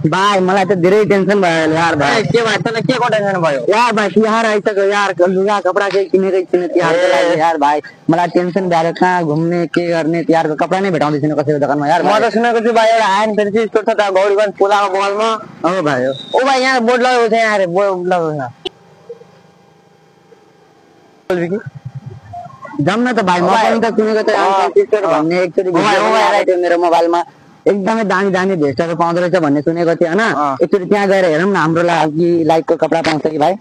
भाइ मलाई त धेरै टेन्सन भयो यार भाइ। के भयो तँलाई के को टेन्सन भयो यार भाइ तिहार आइसक्यो यार, लुगा कपडा केही किनेकै छैन तिहारको लागि यार भाइ। मलाई टेन्सन भएर कहाँ घुम्ने के गर्ने, तिहारको कपडा नै भेटाउँदै छैन कसैको दोकानमा यार। म त सुनेको छु भाइ एउटा आयन फेरि स्टोर छ त गौरीगञ्ज पुलाको बगलमा। हो भाइ हो। ओ भाइ यहाँ बोर्ड लगाएको छ यहाँ बोर्ड लगाएको छ। जाम न त भाइ, म पनि त सुनेको थिएँ भन्ने एकचोटि मेरो मोबाइलमा एकदमै दामी दामी भेस्टहरू पाउँदो रहेछ भन्ने सुनेको थिएँ होइन। एकचोटि त्यहाँ गएर हेरौँ न, हाम्रो लागि लाइकको कपडा पाउँछ कि भाइ।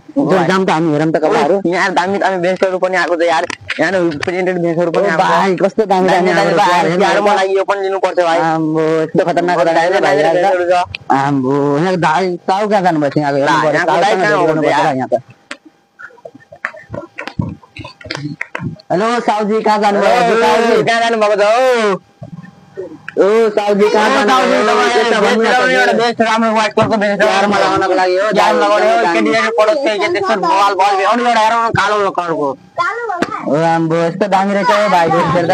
जाम त हामी हेरौँ त कपडाहरू। यहाँ दामी दामी भेस्टहरू पनि आएको छ यार, यहाँ प्रिन्टेड भेस्टहरू पनि आएको भाइ। कस्तो दामी दामी तिहारमा लागि यो पनि लिनुपर्छ भाइ। आम्बो यस्तो खतरनाक आम्बो यहाँ दाइ साउ कहाँ जानुभएछ यहाँ त। हेलो साउजी कहाँ जानुभयो? कहाँ जानुभएको छ हो? ओ साउजी कहाँ एउटा भेस्ट राम्रो व्हाइट कलरको भेस्ट तिहारमा लगाउनको लागि हो। जाम लगाउने हो केटीहरू पडोस के त्यस्तो बवाल बल अनि एउटा हेरौँ कालो कलरको। ओ आम्बो यस्तो दामी रहेछ भाइ भेस्ट त।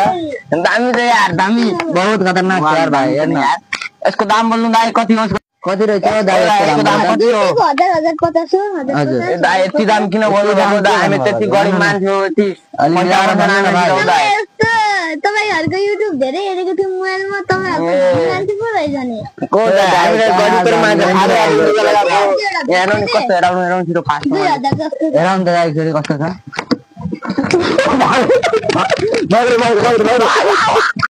दामी छ यार, दामी बहुत खतरनाक छ यार भाइ। हेर्नु यार यसको दाम बोल्नु दाइ कति हो? कति रहेछ दाइ यसको दाम? कति हो? 1050 हो। हजुर दाइ यति दाम किन बोल्नु भएको दाइ? हामी त्यति गरिब मान्छे हो, यति तपाईहरुको युट्युब धेरै हेरेको थियो मोबाइलमा। तपाईहरुको मान्छे पो रहेछ नि। को दाइ हामीले गरिबको मान्छे हेरौँ नि कस्तो हेरौँ छिटो फास्ट 2000 जस्तो हेरौँ त दाइ फेरि कस्तो छ।